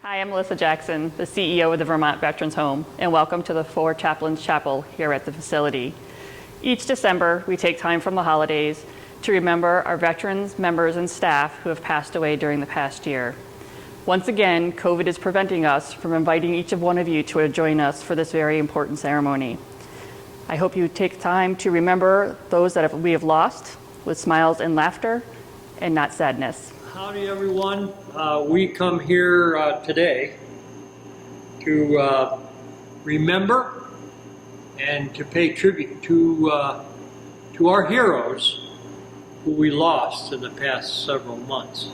Hi, I'm Melissa Jackson, the CEO of the Vermont Veterans Home, and welcome to the Four Chaplains Chapel here at the facility. Each December, we take time from the holidays to remember our veterans, members, and staff who have passed away during the past year. Once again, COVID is preventing us from inviting each of one of you to join us for this very important ceremony. I hope you take time to remember those that we have lost with smiles and laughter and not sadness. Howdy everyone. We come here today to remember and to pay tribute to our heroes who we lost in the past several months.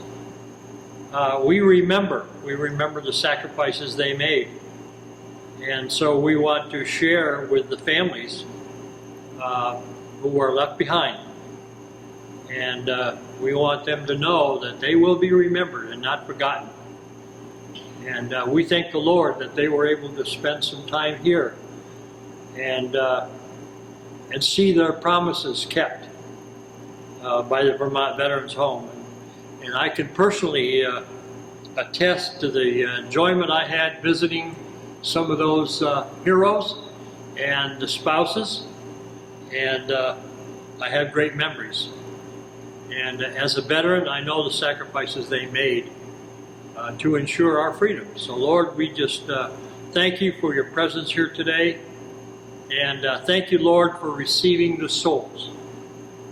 We remember the sacrifices they made, and so we want to share with the families who are left behind. And we want them to know that they will be remembered and not forgotten. And we thank the Lord that they were able to spend some time here and see their promises kept by the Vermont Veterans Home. And I can personally attest to the enjoyment I had visiting some of those heroes and the spouses, and I have great memories. And as a veteran, I know the sacrifices they made to ensure our freedom. So Lord, we just thank you for your presence here today. And thank you, Lord, for receiving the souls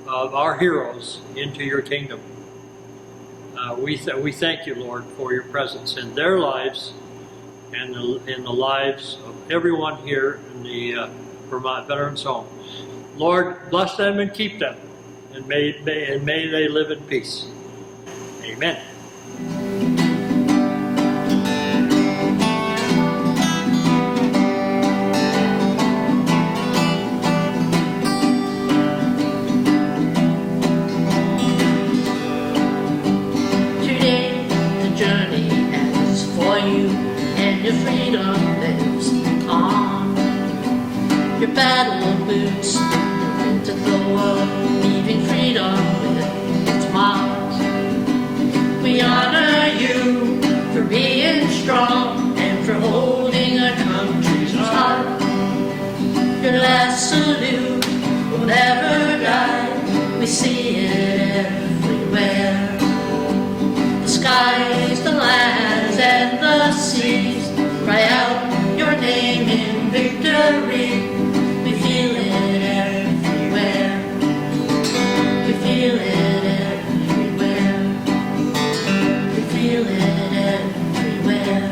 of our heroes into your kingdom. We thank you, Lord, for your presence in their lives and in the lives of everyone here in the Vermont Veterans Home. Lord, bless them and keep them. And may they live in peace. Amen. Today the journey ends for you, and your freedom lives on. Your battle boots into the world, leaving freedom with its marks. We honor you for being strong and for holding our country's heart. Your last salute will never die. We see it everywhere. The skies, the lands, and the seas cry out your name in victory. We feel it everywhere. We feel it everywhere. We feel it everywhere.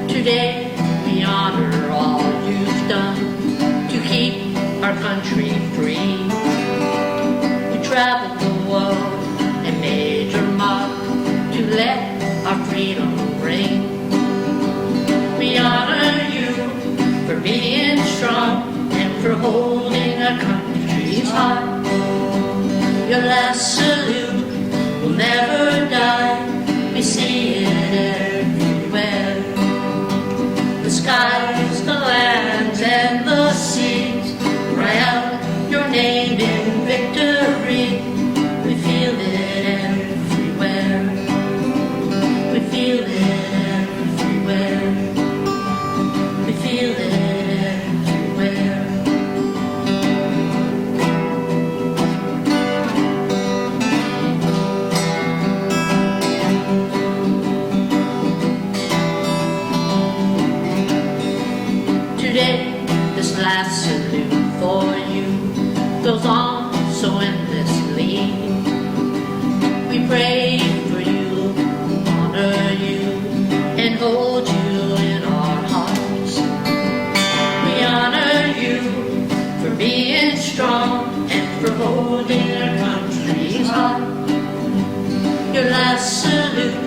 Today we honor all you've done to keep our country free. We traveled the world and made your mark to let our freedom ring. We honor you for being strong and for holding our country's heart. Your last salute will never die. We see it everywhere. The skies, the lands, and the seas cry out your name in victory. We feel it everywhere. We feel it everywhere. We feel it everywhere. Today, this last salute for you goes on so endlessly. We pray for you, honor you, and hold you in our hearts. We honor you for being strong and for holding our country's heart. Your last salute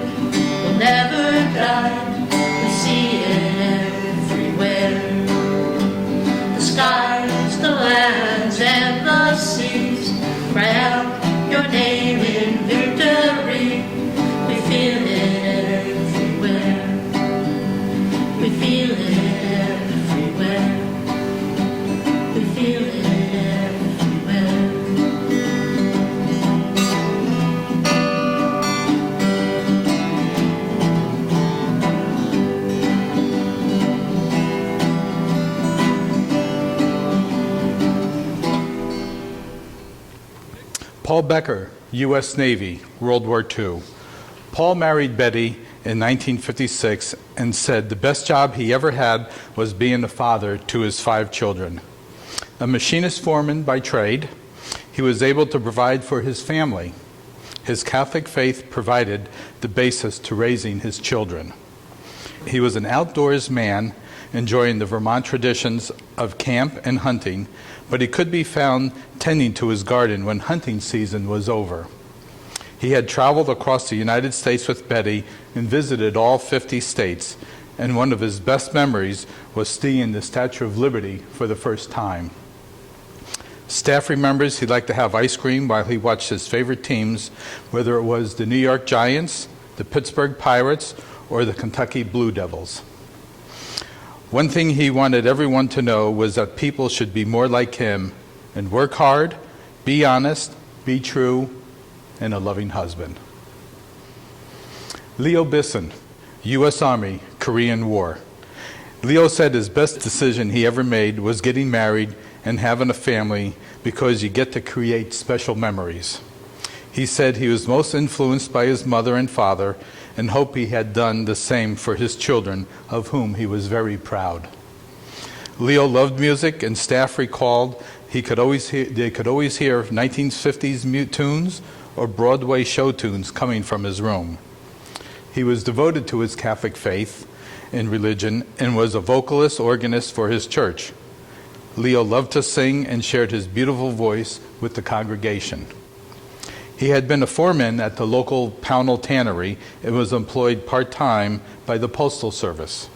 will never die. We see it everywhere. The skies, the lands, and the seas cry out your name in victory. We feel it everywhere. We feel it Paul Becker, U.S. Navy, World War II. Paul married Betty in 1956 and said the best job he ever had was being a father to his 5 children. A machinist foreman by trade, he was able to provide for his family. His Catholic faith provided the basis to raising his children. He was an outdoors man, enjoying the Vermont traditions of camp and hunting, but he could be found tending to his garden when hunting season was over. He had traveled across the United States with Betty and visited all 50 states, and one of his best memories was seeing the Statue of Liberty for the first time. Staff remembers he liked to have ice cream while he watched his favorite teams, whether it was the New York Giants, the Pittsburgh Pirates, or the Kentucky Blue Devils. One thing he wanted everyone to know was that people should be more like him and work hard, be honest, be true, and a loving husband. Leo Bisson, U.S. Army, Korean War. Leo said his best decision he ever made was getting married and having a family because you get to create special memories. He said he was most influenced by his mother and father and hoped he had done the same for his children, of whom he was very proud. Leo loved music, and staff recalled they could always hear 1950s tunes or Broadway show tunes coming from his room. He was devoted to his Catholic faith and religion and was a vocalist organist for his church. Leo loved to sing and shared his beautiful voice with the congregation. He had been a foreman at the local Pownell tannery and was employed part-time by the Postal Service.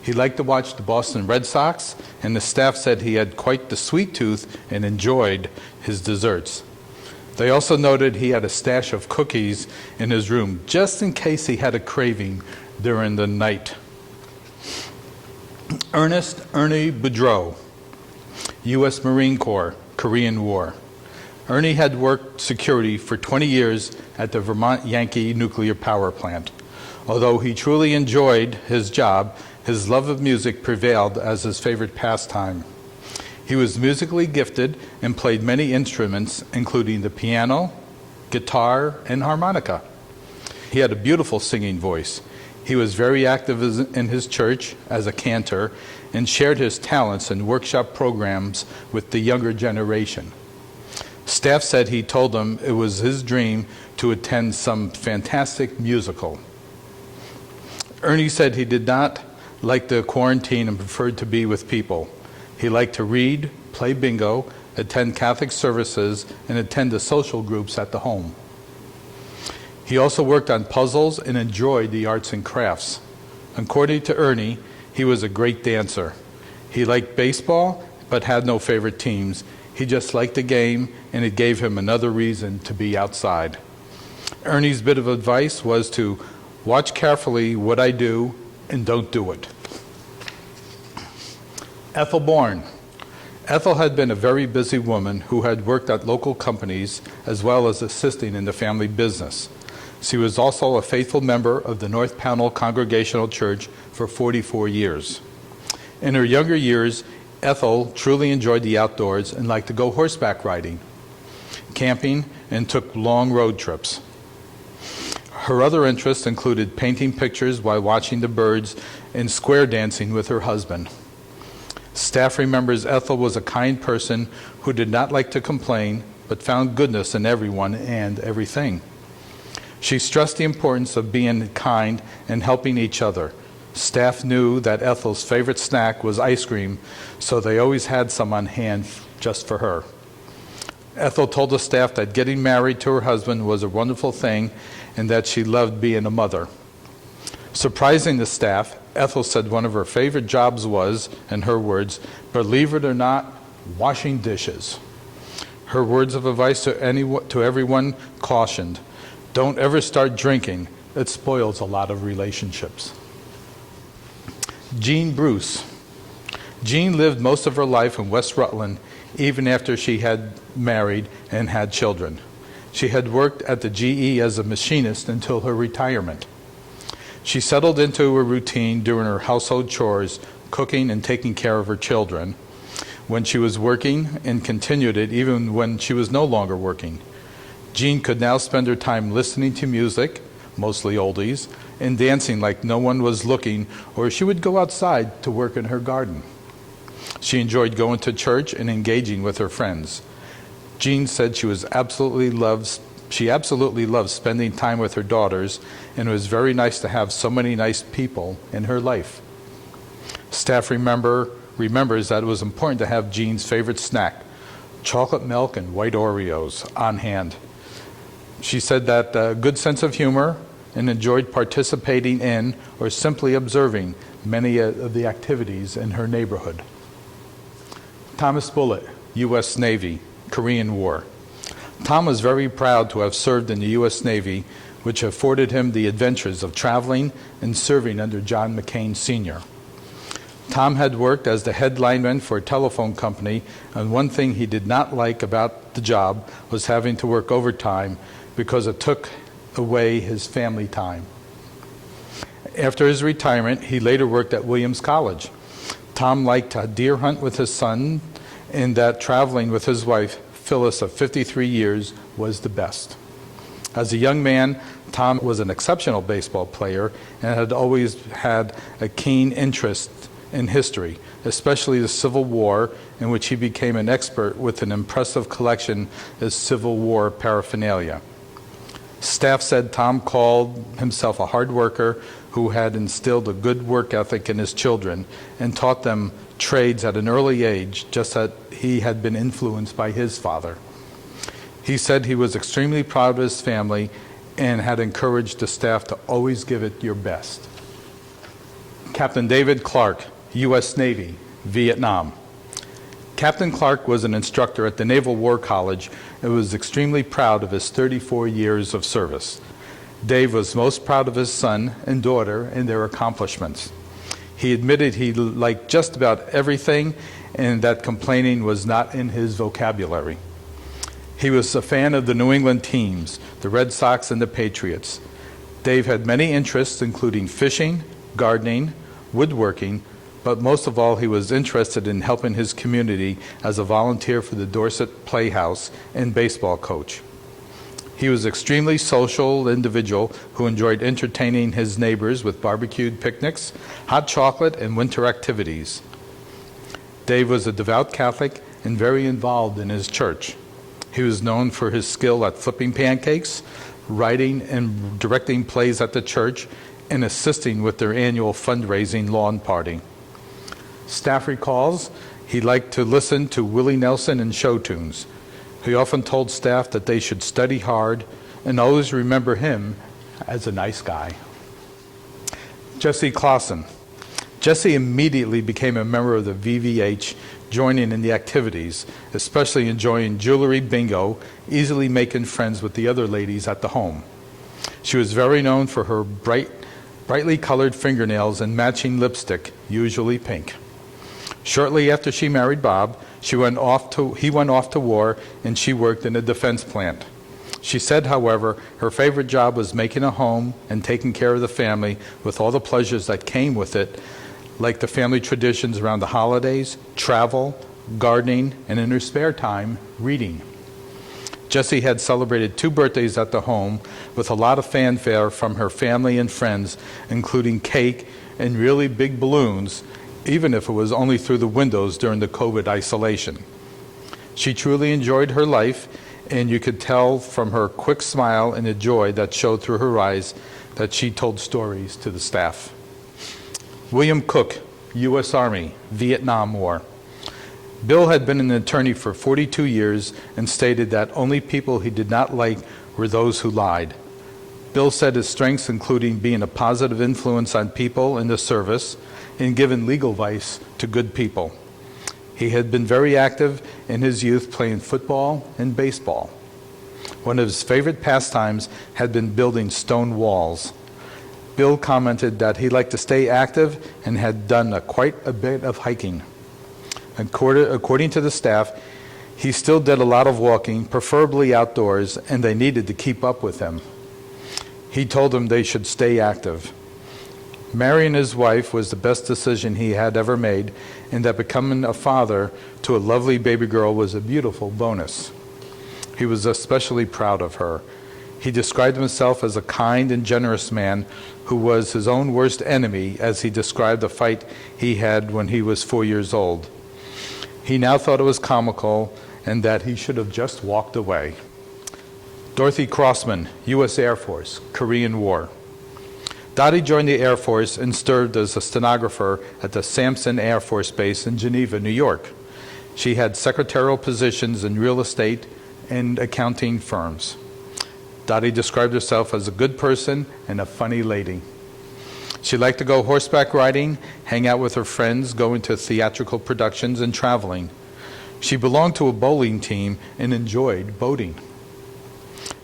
He liked to watch the Boston Red Sox, and the staff said he had quite the sweet tooth and enjoyed his desserts. They also noted he had a stash of cookies in his room, just in case he had a craving during the night. Ernie Boudreau, U.S. Marine Corps, Korean War. Ernie had worked security for 20 years at the Vermont Yankee nuclear power plant. Although he truly enjoyed his job, his love of music prevailed as his favorite pastime. He was musically gifted and played many instruments, including the piano, guitar, and harmonica. He had a beautiful singing voice. He was very active in his church as a cantor and shared his talents in workshop programs with the younger generation. Staff said he told them it was his dream to attend some fantastic musical. Ernie said he did not like the quarantine and preferred to be with people. He liked to read, play bingo, attend Catholic services, and attend the social groups at the home. He also worked on puzzles and enjoyed the arts and crafts. According to Ernie, he was a great dancer. He liked baseball, but had no favorite teams. He just liked the game, and it gave him another reason to be outside. Ernie's bit of advice was to watch carefully what I do and don't do it. Ethel Bourne. Ethel had been a very busy woman who had worked at local companies as well as assisting in the family business. She was also a faithful member of the North Pownell Congregational Church for 44 years. In her younger years, Ethel truly enjoyed the outdoors and liked to go horseback riding, camping, and took long road trips. Her other interests included painting pictures while watching the birds and square dancing with her husband. Staff remembers Ethel was a kind person who did not like to complain, but found goodness in everyone and everything. She stressed the importance of being kind and helping each other. Staff knew that Ethel's favorite snack was ice cream, so they always had some on hand just for her. Ethel told the staff that getting married to her husband was a wonderful thing and that she loved being a mother. Surprising the staff, Ethel said one of her favorite jobs was, in her words, believe it or not, washing dishes. Her words of advice to everyone cautioned, don't ever start drinking. It spoils a lot of relationships. Jean Bruce. Jean lived most of her life in West Rutland, even after she had married and had children. She had worked at the GE as a machinist until her retirement. She settled into a routine during her household chores, cooking and taking care of her children when she was working, and continued it even when she was no longer working. Jean could now spend her time listening to music, mostly oldies, and dancing like no one was looking, or she would go outside to work in her garden. She enjoyed going to church and engaging with her friends. Jean said she absolutely loves spending time with her daughters, and it was very nice to have so many nice people in her life. Staff remembers that it was important to have Jean's favorite snack, chocolate milk and white Oreos, on hand. She said that a good sense of humor and enjoyed participating in or simply observing many of the activities in her neighborhood. Thomas Bullock, U.S. Navy, Korean War. Tom was very proud to have served in the U.S. Navy, which afforded him the adventures of traveling and serving under John McCain Sr. Tom had worked as the head lineman for a telephone company, and one thing he did not like about the job was having to work overtime because it took away his family time. After his retirement, he later worked at Williams College. Tom liked to deer hunt with his son, and that traveling with his wife, Phyllis, of 53 years, was the best. As a young man, Tom was an exceptional baseball player and had always had a keen interest in history, especially the Civil War, in which he became an expert with an impressive collection of Civil War paraphernalia. Staff said Tom called himself a hard worker who had instilled a good work ethic in his children and taught them trades at an early age, just as he had been influenced by his father. He said he was extremely proud of his family and had encouraged the staff to always give it your best. Captain David Clark, U.S. Navy, Vietnam. Captain Clark was an instructor at the Naval War College and was extremely proud of his 34 years of service. Dave was most proud of his son and daughter and their accomplishments. He admitted he liked just about everything and that complaining was not in his vocabulary. He was a fan of the New England teams, the Red Sox and the Patriots. Dave had many interests, including fishing, gardening, woodworking, but most of all, he was interested in helping his community as a volunteer for the Dorset Playhouse and baseball coach. He was an extremely social individual who enjoyed entertaining his neighbors with barbecued picnics, hot chocolate, and winter activities. Dave was a devout Catholic and very involved in his church. He was known for his skill at flipping pancakes, writing and directing plays at the church, and assisting with their annual fundraising lawn party. Staff recalls he liked to listen to Willie Nelson and show tunes. He often told staff that they should study hard and always remember him as a nice guy. Jesse Clawson. Jesse immediately became a member of the VVH, joining in the activities, especially enjoying jewelry bingo, easily making friends with the other ladies at the home. She was very known for her brightly colored fingernails and matching lipstick, usually pink. Shortly after she married Bob, he went off to war and she worked in a defense plant. She said, however, her favorite job was making a home and taking care of the family with all the pleasures that came with it, like the family traditions around the holidays, travel, gardening, and in her spare time, reading. Jessie had celebrated 2 birthdays at the home with a lot of fanfare from her family and friends, including cake and really big balloons, even if it was only through the windows during the COVID isolation. She truly enjoyed her life, and you could tell from her quick smile and the joy that showed through her eyes that she told stories to the staff. William Cook, U.S. Army, Vietnam War. Bill had been an attorney for 42 years and stated that only people he did not like were those who lied. Bill said his strengths including being a positive influence on people in the service and giving legal advice to good people. He had been very active in his youth playing football and baseball. One of his favorite pastimes had been building stone walls. Bill commented that he liked to stay active and had done quite a bit of hiking. According to the staff, he still did a lot of walking, preferably outdoors, and they needed to keep up with him. He told them they should stay active. Marrying his wife was the best decision he had ever made, and that becoming a father to a lovely baby girl was a beautiful bonus. He was especially proud of her. He described himself as a kind and generous man who was his own worst enemy, as he described a fight he had when he was 4 years old. He now thought it was comical and that he should have just walked away. Dorothy Crossman, U.S. Air Force, Korean War. Dottie joined the Air Force and served as a stenographer at the Sampson Air Force Base in Geneva, New York. She had secretarial positions in real estate and accounting firms. Dottie described herself as a good person and a funny lady. She liked to go horseback riding, hang out with her friends, going to theatrical productions, and traveling. She belonged to a bowling team and enjoyed boating.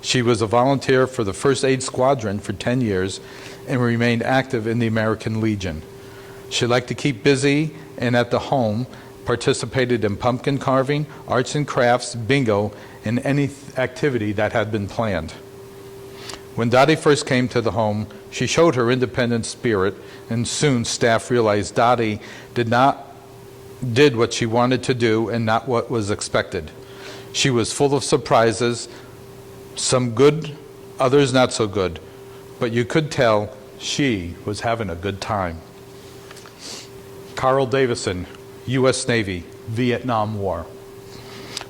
She was a volunteer for the First Aid Squadron for 10 years and remained active in the American Legion. She liked to keep busy and at the home participated in pumpkin carving, arts and crafts, bingo, and any activity that had been planned. When Dottie first came to the home, she showed her independent spirit, and soon staff realized Dottie did what she wanted to do and not what was expected. She was full of surprises, some good, others not so good, but you could tell she was having a good time. Carl Davidson, U.S. Navy, Vietnam War.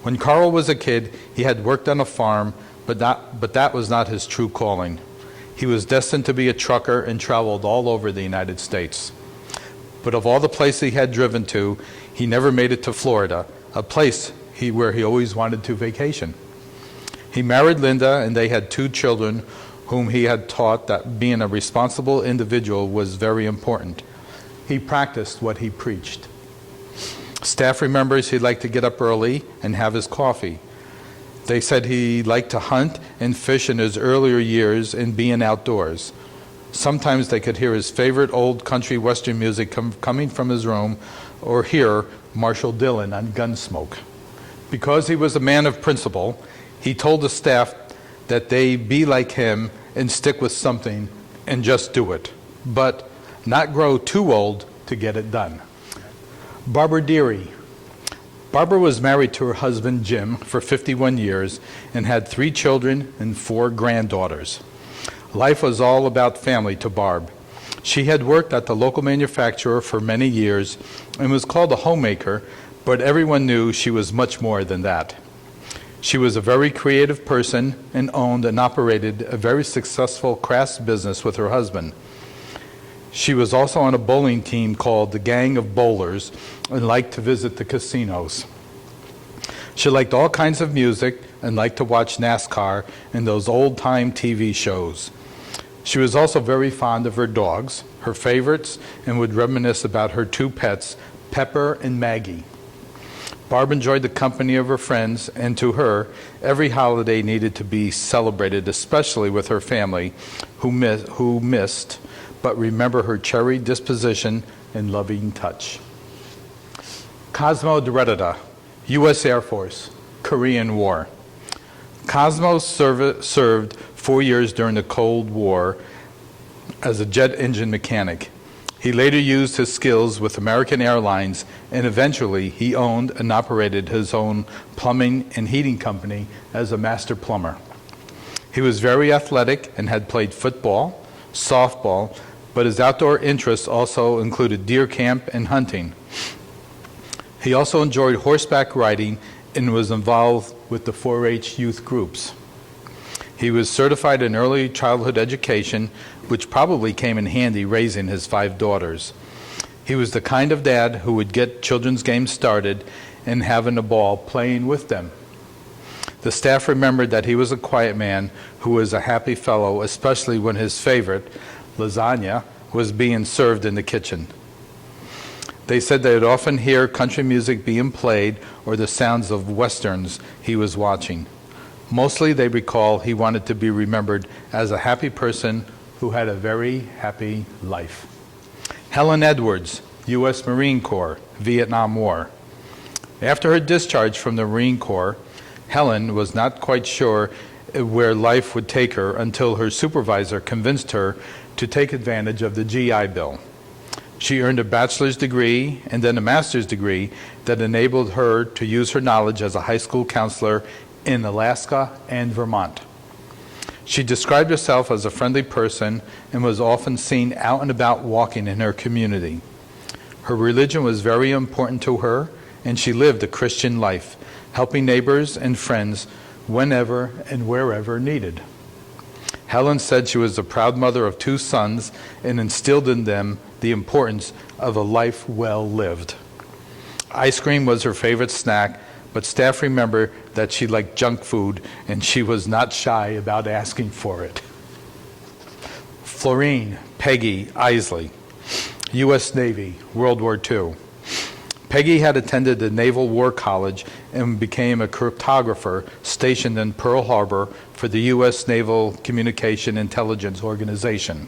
When Carl was a kid, he had worked on a farm, but that was not his true calling. He was destined to be a trucker and traveled all over the United States. But of all the places he had driven to, he never made it to Florida, a place where he always wanted to vacation. He married Linda, and they had 2 children whom he had taught that being a responsible individual was very important. He practiced what he preached. Staff remembers he liked to get up early and have his coffee. They said he liked to hunt and fish in his earlier years and being outdoors. Sometimes they could hear his favorite old country western music coming from his room, or hear Marshall Dillon on Gunsmoke. Because he was a man of principle, he told the staff that they be like him and stick with something and just do it, but not grow too old to get it done. Barbara Deary. Barbara was married to her husband Jim for 51 years and had 3 children and 4 granddaughters. Life was all about family to Barb. She had worked at the local manufacturer for many years and was called a homemaker, but everyone knew she was much more than that. She was a very creative person and owned and operated a very successful crafts business with her husband. She was also on a bowling team called the Gang of Bowlers and liked to visit the casinos. She liked all kinds of music and liked to watch NASCAR and those old-time TV shows. She was also very fond of her dogs, her favorites, and would reminisce about her 2 pets, Pepper and Maggie. Barb enjoyed the company of her friends, and to her, every holiday needed to be celebrated, especially with her family, who missed, but remember her cherry disposition and loving touch. Cosmodredita, U.S. Air Force, Korean War. Cosmo served 4 years during the Cold War as a jet engine mechanic. He later used his skills with American Airlines, and eventually he owned and operated his own plumbing and heating company as a master plumber. He was very athletic and had played football, softball, but his outdoor interests also included deer camp and hunting. He also enjoyed horseback riding and was involved with the 4-H youth groups. He was certified in early childhood education, which probably came in handy raising his 5 daughters. He was the kind of dad who would get children's games started and having a ball playing with them. The staff remembered that he was a quiet man who was a happy fellow, especially when his favorite, lasagna, was being served in the kitchen. They said they would often hear country music being played or the sounds of westerns he was watching. Mostly they recall he wanted to be remembered as a happy person who had a very happy life. Helen Edwards, U.S. Marine Corps, Vietnam War. After her discharge from the Marine Corps, Helen was not quite sure where life would take her until her supervisor convinced her to take advantage of the GI Bill. She earned a bachelor's degree and then a master's degree that enabled her to use her knowledge as a high school counselor in Alaska and Vermont. She described herself as a friendly person and was often seen out and about walking in her community. Her religion was very important to her, and she lived a Christian life, helping neighbors and friends whenever and wherever needed. Helen said she was a proud mother of 2 sons and instilled in them the importance of a life well lived. Ice cream was her favorite snack, but staff remember that she liked junk food and she was not shy about asking for it. Florine Peggy Isley, U.S. Navy, World War II. Peggy had attended the Naval War College and became a cryptographer stationed in Pearl Harbor for the U.S. Naval Communication Intelligence Organization.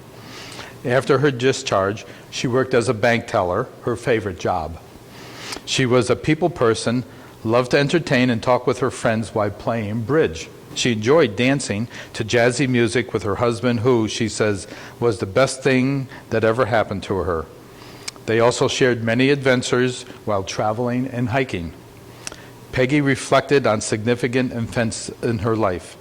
After her discharge, she worked as a bank teller, her favorite job. She was a people person, loved to entertain and talk with her friends while playing bridge. She enjoyed dancing to jazzy music with her husband, who, she says, was the best thing that ever happened to her. They also shared many adventures while traveling and hiking. Peggy reflected on significant events in her life.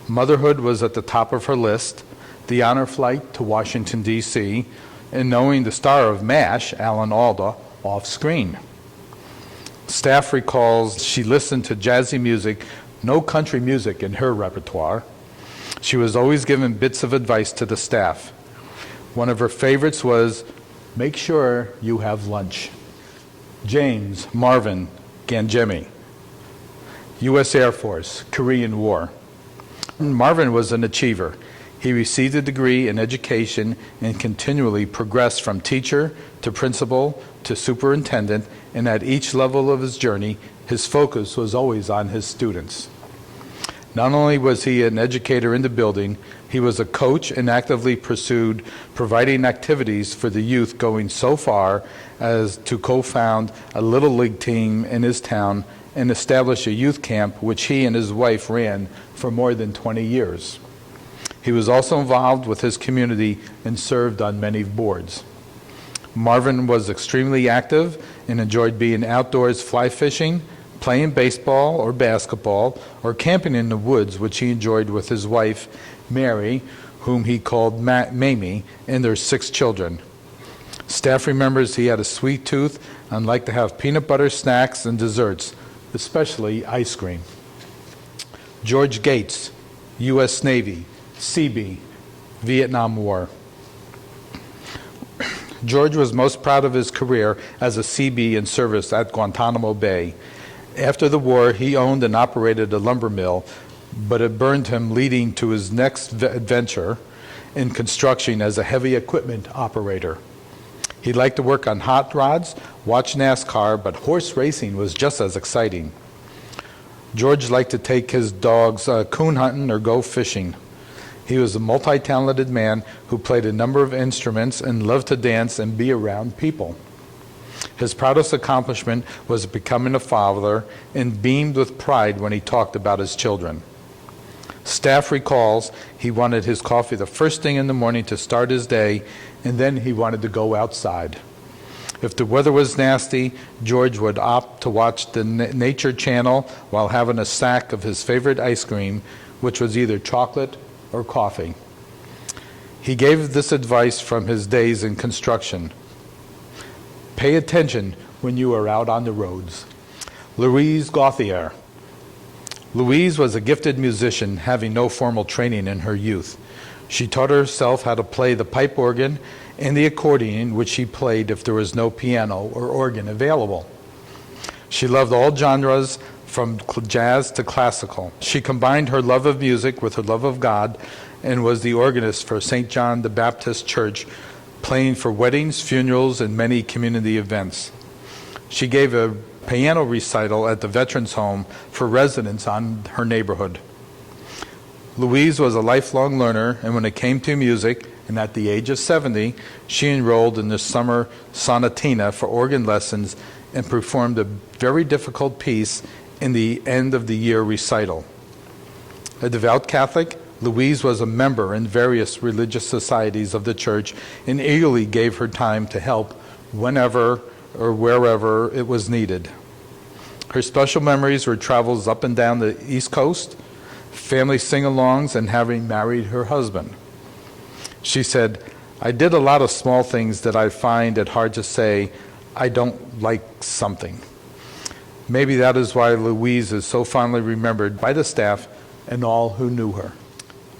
Motherhood was at the top of her list, the honor flight to Washington, D.C., and knowing the star of MASH, Alan Alda, off screen. Staff recalls she listened to jazzy music, no country music in her repertoire. She was always giving bits of advice to the staff. One of her favorites was, "Make sure you have lunch." James Marvin Gangemi, U.S. Air Force, Korean War. Marvin was an achiever. He received a degree in education and continually progressed from teacher to principal to superintendent, and at each level of his journey, his focus was always on his students. Not only was he an educator in the building, he was a coach and actively pursued providing activities for the youth, going so far as to co-found a Little League team in his town and establish a youth camp which he and his wife ran for more than 20 years. He was also involved with his community and served on many boards. Marvin was extremely active and enjoyed being outdoors fly fishing, playing baseball or basketball, or camping in the woods, which he enjoyed with his wife, Mary, whom he called Mamie, and their 6 children. Staff remembers he had a sweet tooth and liked to have peanut butter snacks and desserts, especially ice cream. George Gates, U.S. Navy, Seabee, Vietnam War. George was most proud of his career as a Seabee in service at Guantanamo Bay. After the war, he owned and operated a lumber mill, but it burned him, leading to his next adventure in construction as a heavy equipment operator. He liked to work on hot rods, watch NASCAR, but horse racing was just as exciting. George liked to take his dogs coon hunting or go fishing. He was a multi-talented man who played a number of instruments and loved to dance and be around people. His proudest accomplishment was becoming a father and beamed with pride when he talked about his children. Staff recalls he wanted his coffee the first thing in the morning to start his day, and then he wanted to go outside. If the weather was nasty, George would opt to watch the Nature Channel while having a sack of his favorite ice cream, which was either chocolate or coffee. He gave this advice from his days in construction. Pay attention when you are out on the roads. Louise Gothier. Louise was a gifted musician, having no formal training in her youth. She taught herself how to play the pipe organ and the accordion, which she played if there was no piano or organ available. She loved all genres, from jazz to classical. She combined her love of music with her love of God and was the organist for St. John the Baptist Church, playing for weddings, funerals, and many community events. She gave a piano recital at the Veterans Home for residents on her neighborhood. Louise was a lifelong learner, and when it came to music, and at the age of 70, she enrolled in the summer sonatina for organ lessons and performed a very difficult piece in the end-of-the-year recital. A devout Catholic, Louise was a member in various religious societies of the church and eagerly gave her time to help whenever or wherever it was needed. Her special memories were travels up and down the East Coast, family sing-alongs, and having married her husband. She said, "I did a lot of small things that I find it hard to say I don't like something." Maybe that is why Louise is so fondly remembered by the staff and all who knew her.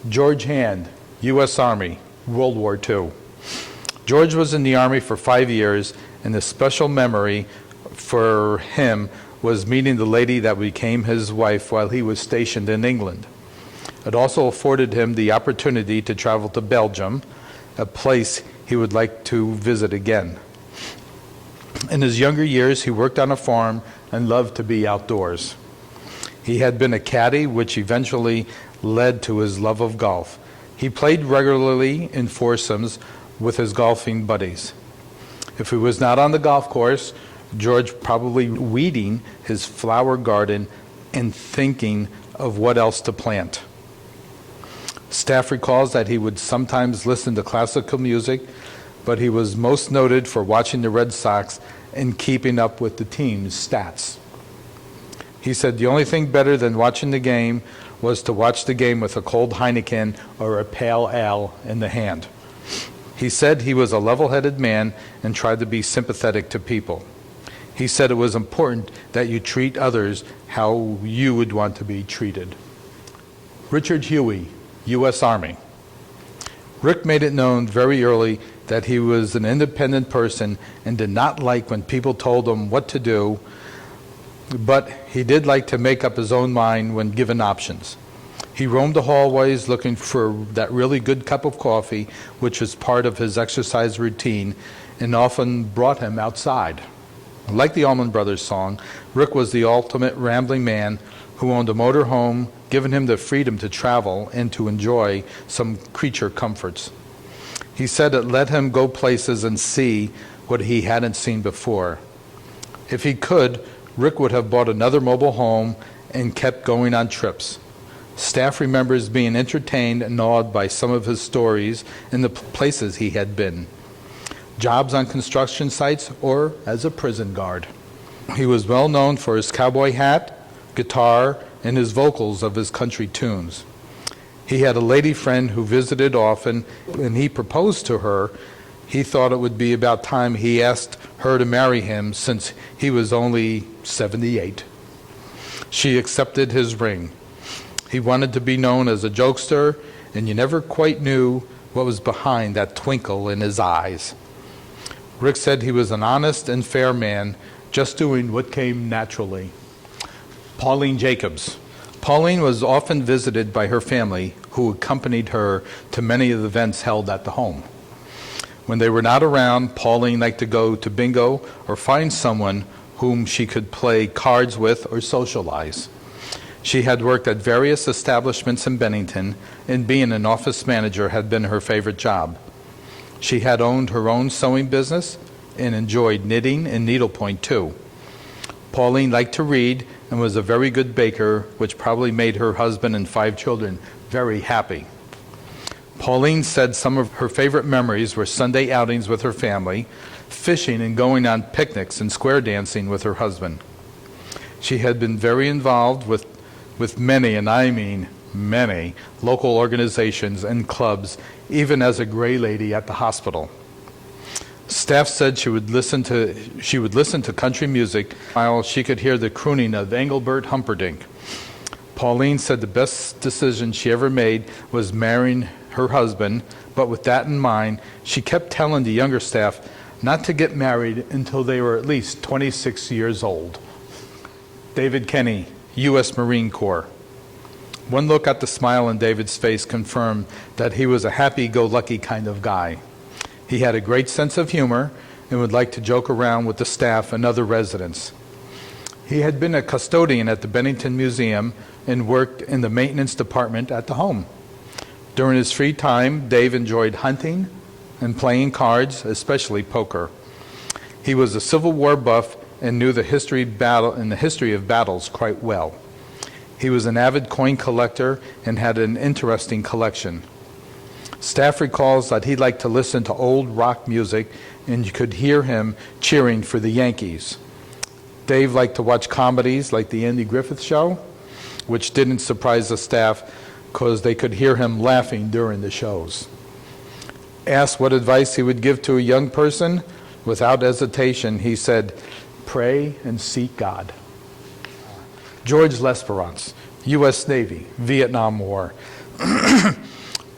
George Hand, U.S. Army, World War II. George was in the Army for 5 years, and the special memory for him was meeting the lady that became his wife while he was stationed in England. It also afforded him the opportunity to travel to Belgium, a place he would like to visit again. In his younger years, he worked on a farm and loved to be outdoors. He had been a caddy, which eventually led to his love of golf. He played regularly in foursomes with his golfing buddies. If he was not on the golf course, George probably weeding his flower garden and thinking of what else to plant. Staff recalls that he would sometimes listen to classical music, but he was most noted for watching the Red Sox and keeping up with the team's stats. He said the only thing better than watching the game was to watch the game with a cold Heineken or a pale ale in the hand. He said he was a level-headed man and tried to be sympathetic to people. He said it was important that you treat others how you would want to be treated. Richard Huey, U.S. Army. Rick made it known very early that he was an independent person and did not like when people told him what to do, but he did like to make up his own mind when given options. He roamed the hallways looking for that really good cup of coffee, which was part of his exercise routine, and often brought him outside. Like the Allman Brothers song, Rick was the ultimate rambling man who owned a motor home, giving him the freedom to travel and to enjoy some creature comforts. He said it let him go places and see what he hadn't seen before. If he could, Rick would have bought another mobile home and kept going on trips. Staff remembers being entertained and awed by some of his stories and the places he had been. Jobs on construction sites or as a prison guard. He was well known for his cowboy hat, guitar, and his vocals of his country tunes. He had a lady friend who visited often. When he proposed to her, he thought it would be about time he asked her to marry him since he was only 78. She accepted his ring. He wanted to be known as a jokester, and you never quite knew what was behind that twinkle in his eyes. Rick said he was an honest and fair man, just doing what came naturally. Pauline Jacobs. Pauline was often visited by her family, who accompanied her to many of the events held at the home. When they were not around, Pauline liked to go to bingo or find someone whom she could play cards with or socialize. She had worked at various establishments in Bennington, and being an office manager had been her favorite job. She had owned her own sewing business and enjoyed knitting and needlepoint too. Pauline liked to read and was a very good baker, which probably made her husband and 5 children very happy. Pauline said some of her favorite memories were Sunday outings with her family, fishing and going on picnics and square dancing with her husband. She had been very involved with many, and I mean many, local organizations and clubs, even as a gray lady at the hospital. Staff said she would listen to country music while she could hear the crooning of Engelbert Humperdinck. Pauline said the best decision she ever made was marrying her husband, but with that in mind, she kept telling the younger staff not to get married until they were at least 26 years old. David Kenny, U.S. Marine Corps. One look at the smile on David's face confirmed that he was a happy-go-lucky kind of guy. He had a great sense of humor and would like to joke around with the staff and other residents. He had been a custodian at the Bennington Museum and worked in the maintenance department at the home. During his free time, Dave enjoyed hunting and playing cards, especially poker. He was a Civil War buff and knew the history of battles quite well. He was an avid coin collector and had an interesting collection. Staff recalls that he liked to listen to old rock music, and you could hear him cheering for the Yankees. Dave liked to watch comedies like The Andy Griffith Show, which didn't surprise the staff because they could hear him laughing during the shows. Asked what advice he would give to a young person, without hesitation, he said, "Pray and seek God." George Lesperance, U.S. Navy, Vietnam War.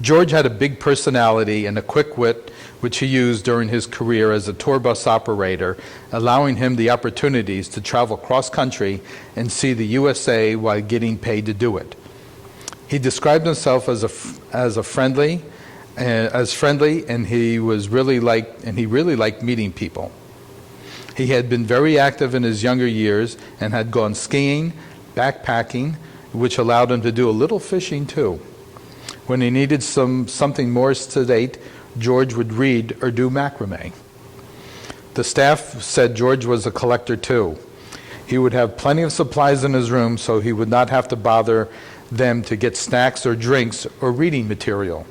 George had a big personality and a quick wit, which he used during his career as a tour bus operator, allowing him the opportunities to travel cross-country and see the USA while getting paid to do it. He described himself as friendly, and he really liked meeting people. He had been very active in his younger years and had gone skiing, backpacking, which allowed him to do a little fishing too. When he needed something more sedate, George would read or do macrame. The staff said George was a collector too. He would have plenty of supplies in his room so he would not have to bother them to get snacks or drinks or reading material.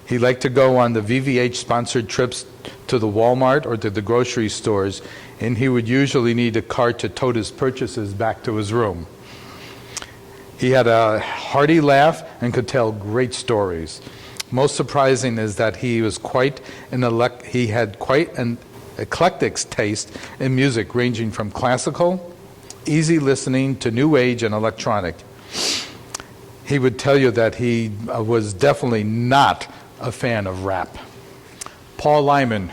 He liked to go on the VVH-sponsored trips to the Walmart or to the grocery stores, and he would usually need a cart to tote his purchases back to his room. He had a hearty laugh and could tell great stories. Most surprising is that he had quite an eclectic taste in music, ranging from classical, easy listening, to new age and electronic. He would tell you that he was definitely not a fan of rap. Paul Lymon,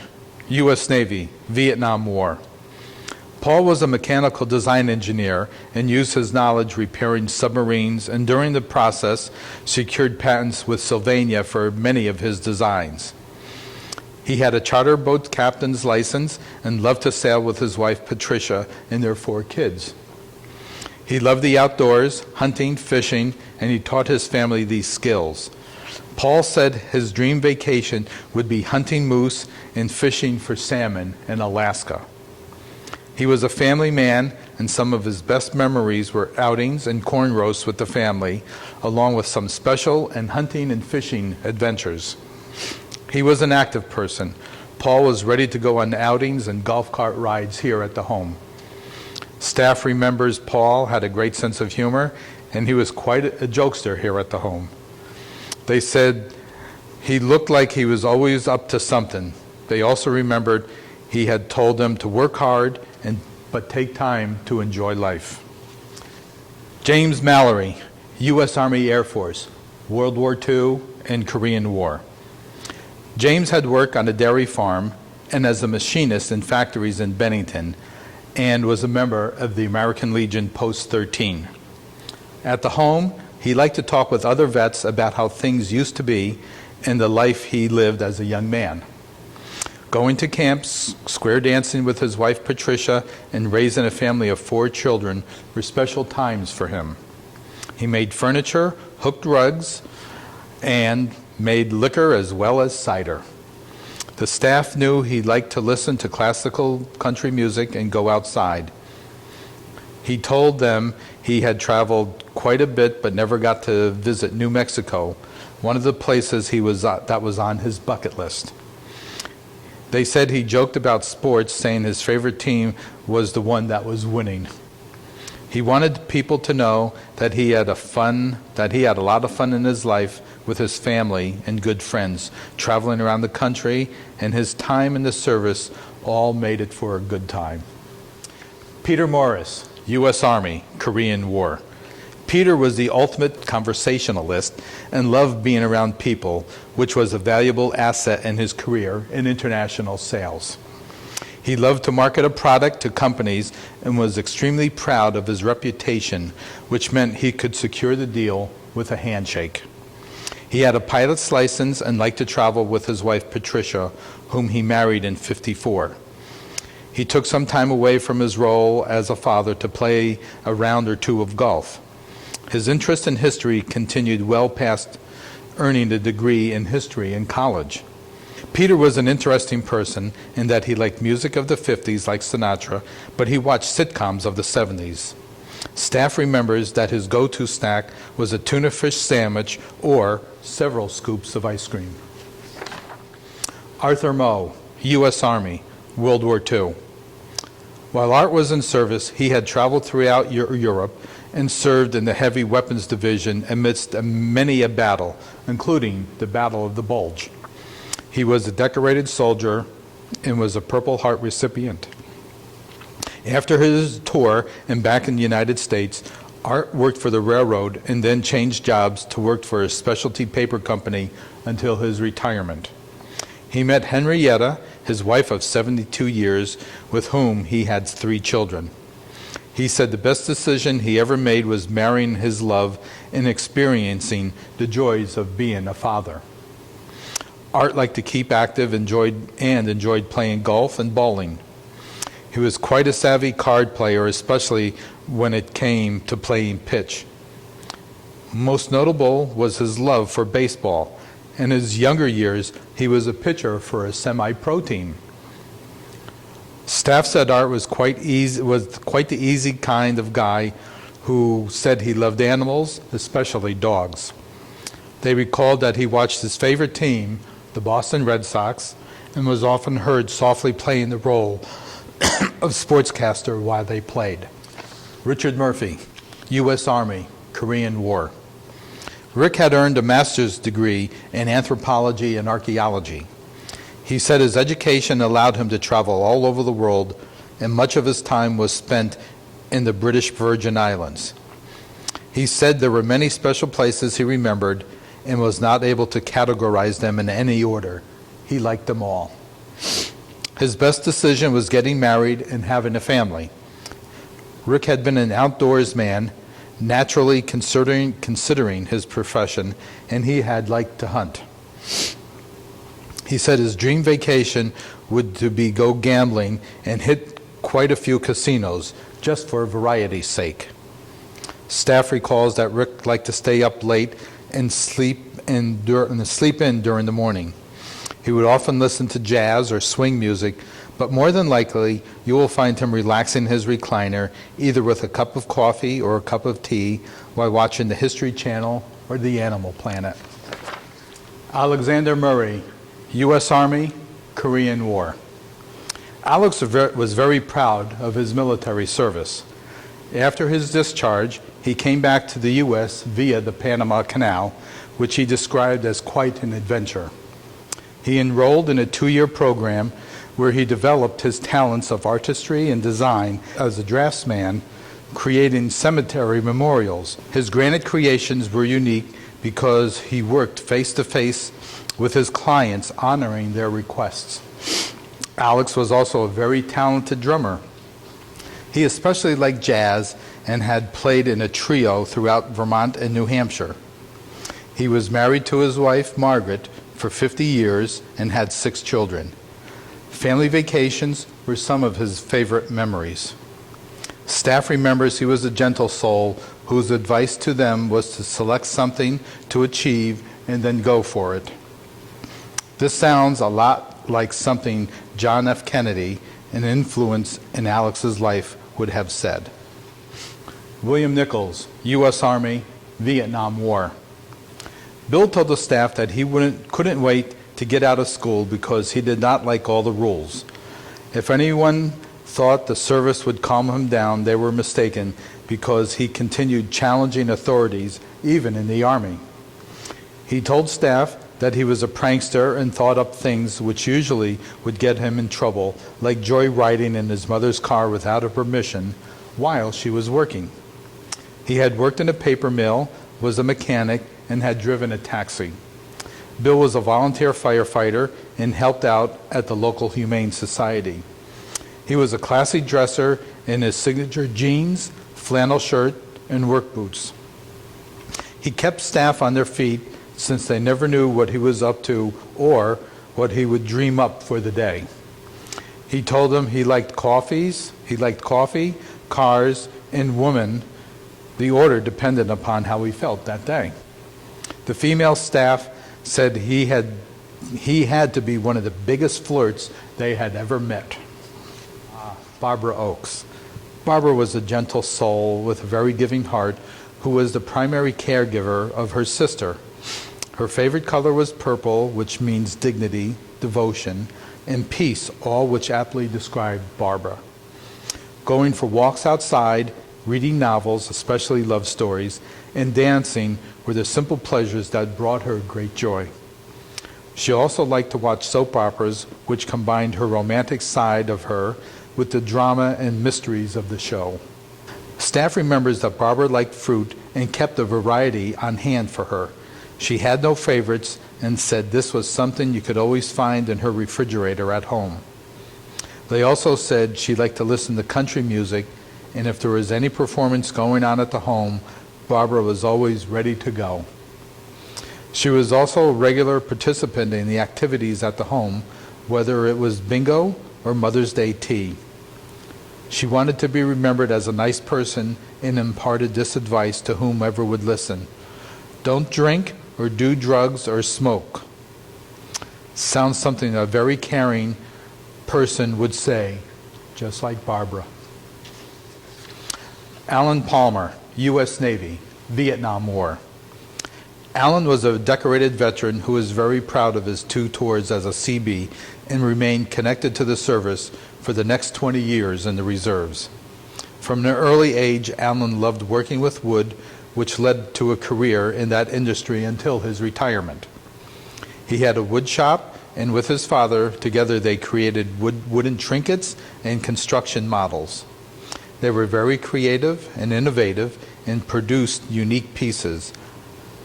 U.S. Navy, Vietnam War. Paul was a mechanical design engineer and used his knowledge repairing submarines, and during the process secured patents with Sylvania for many of his designs. He had a charter boat captain's license and loved to sail with his wife Patricia and their 4 kids. He loved the outdoors, hunting, fishing, and he taught his family these skills. Paul said his dream vacation would be hunting moose and fishing for salmon in Alaska. He was a family man, and some of his best memories were outings and corn roasts with the family, along with some special and hunting and fishing adventures. He was an active person. Paul was ready to go on outings and golf cart rides here at the home. Staff remembers Paul had a great sense of humor, and he was quite a jokester here at the home. They said he looked like he was always up to something. They also remembered he had told them to work hard but take time to enjoy life. James Mallory, U.S. Army Air Force, World War II and Korean War. James had worked on a dairy farm and as a machinist in factories in Bennington, and was a member of the American Legion Post 13. At the home, he liked to talk with other vets about how things used to be and the life he lived as a young man. Going to camps, square dancing with his wife Patricia, and raising a family of 4 children were special times for him. He made furniture, hooked rugs, and made liquor as well as cider. The staff knew he liked to listen to classical country music and go outside. He told them he had traveled quite a bit but never got to visit New Mexico, one of the places that was on his bucket list. They said he joked about sports, saying his favorite team was the one that was winning. He wanted people to know that he had a lot of fun in his life with his family and good friends, traveling around the country, and his time in the service all made it for a good time. Peter Morris, U.S. Army, Korean War. Peter was the ultimate conversationalist and loved being around people, which was a valuable asset in his career in international sales. He loved to market a product to companies and was extremely proud of his reputation, which meant he could secure the deal with a handshake. He had a pilot's license and liked to travel with his wife Patricia, whom he married in '54. He took some time away from his role as a father to play a round or 2 of golf. His interest in history continued well past earning a degree in history in college. Peter was an interesting person in that he liked music of the 50s like Sinatra, but he watched sitcoms of the 70s. Staff remembers that his go-to snack was a tuna fish sandwich or several scoops of ice cream. Arthur Moe, U.S. Army, World War II. While Art was in service, he had traveled throughout Europe and served in the Heavy Weapons Division amidst many a battle, including the Battle of the Bulge. He was a decorated soldier and was a Purple Heart recipient. After his tour and back in the United States, Art worked for the railroad and then changed jobs to work for a specialty paper company until his retirement. He met Henrietta, his wife of 72 years, with whom he had 3 children. He said the best decision he ever made was marrying his love and experiencing the joys of being a father. Art liked to keep active, enjoyed playing golf and bowling. He was quite a savvy card player, especially when it came to playing pitch. Most notable was his love for baseball. In his younger years, he was a pitcher for a semi-pro team. Staff said Art was quite the easy kind of guy who said he loved animals, especially dogs. They recalled that he watched his favorite team, the Boston Red Sox, and was often heard softly playing the role of sportscaster while they played. Richard Murphy, U.S. Army, Korean War. Rick had earned a master's degree in anthropology and archaeology. He said his education allowed him to travel all over the world, and much of his time was spent in the British Virgin Islands. He said there were many special places he remembered and was not able to categorize them in any order. He liked them all. His best decision was getting married and having a family. Rick had been an outdoors man, naturally considering his profession, and he had liked to hunt. He said his dream vacation would to be go gambling and hit quite a few casinos, just for variety's sake. Staff recalls that Rick liked to stay up late and sleep in during the morning. He would often listen to jazz or swing music, but more than likely, you will find him relaxing his recliner, either with a cup of coffee or a cup of tea, while watching the History Channel or the Animal Planet. Alexander Murray, U.S. Army, Korean War. Alex was very proud of his military service. After his discharge, he came back to the U.S. via the Panama Canal, which he described as quite an adventure. He enrolled in a 2-year program where he developed his talents of artistry and design as a draftsman, creating cemetery memorials. His granite creations were unique because he worked face-to-face with his clients, honoring their requests. Alex was also a very talented drummer. He especially liked jazz and had played in a trio throughout Vermont and New Hampshire. He was married to his wife, Margaret, for 50 years and had 6 children. Family vacations were some of his favorite memories. Staff remembers he was a gentle soul whose advice to them was to select something to achieve and then go for it. This sounds a lot like something John F. Kennedy, an influence in Alex's life, would have said. William Nichols, U.S. Army, Vietnam War. Bill told the staff that he couldn't wait to get out of school because he did not like all the rules. If anyone thought the service would calm him down, they were mistaken, because he continued challenging authorities, even in the Army. He told staff that he was a prankster and thought up things which usually would get him in trouble, like joyriding in his mother's car without her permission while she was working. He had worked in a paper mill, was a mechanic, and had driven a taxi. Bill was a volunteer firefighter and helped out at the local Humane Society. He was a classy dresser in his signature jeans, flannel shirt, and work boots. He kept staff on their feet since they never knew what he was up to or what he would dream up for the day. He told them he liked coffee, cars, and women. The order depended upon how he felt that day. The female staff said he had to be one of the biggest flirts they had ever met. Barbara Oakes. Barbara was a gentle soul with a very giving heart who was the primary caregiver of her sister. Her favorite color was purple, which means dignity, devotion, and peace, all which aptly described Barbara. going for walks outside, reading novels, especially love stories, and dancing were the simple pleasures that brought her great joy. She also liked to watch soap operas, which combined her romantic side of her with the drama and mysteries of the show. Staff remembers that Barbara liked fruit and kept a variety on hand for her. She had no favorites and said this was something you could always find in her refrigerator at home. They also said she liked to listen to country music, and if there was any performance going on at the home, Barbara was always ready to go. She was also a regular participant in the activities at the home, whether it was bingo or Mother's Day tea. She wanted to be remembered as a nice person and imparted this advice to whomever would listen. Don't drink or do drugs or smoke. Sounds something a very caring person would say, just like Barbara. Alan Palmer, U.S. Navy, Vietnam War. Alan was a decorated veteran who was very proud of his 2 tours as a CB and remained connected to the service for the next 20 years in the reserves. From an early age, Alan loved working with wood, which led to a career in that industry until his retirement. He had a wood shop, and with his father, together they created wooden trinkets and construction models. They were very creative and innovative and produced unique pieces.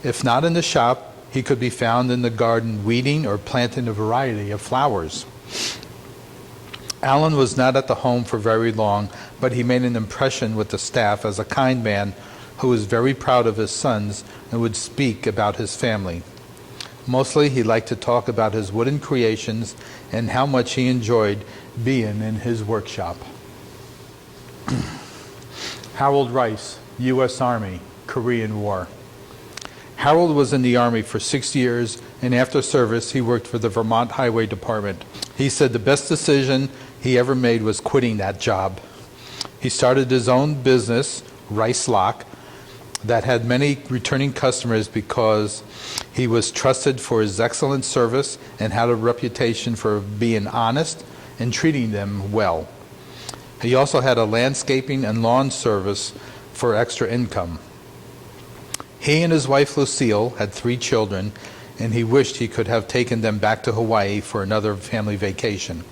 If not in the shop, he could be found in the garden weeding or planting a variety of flowers. Alan was not at the home for very long, but he made an impression with the staff as a kind man who was very proud of his sons and would speak about his family. Mostly he liked to talk about his wooden creations and how much he enjoyed being in his workshop. Harold Rice, U.S. Army, Korean War. Harold was in the Army for 6 years, and after service he worked for the Vermont Highway Department. He said the best decision he ever made was quitting that job. He started his own business, Rice Lock, that had many returning customers because he was trusted for his excellent service and had a reputation for being honest and treating them well. He also had a landscaping and lawn service for extra income. He and his wife Lucille had 3 children, and he wished he could have taken them back to Hawaii for another family vacation.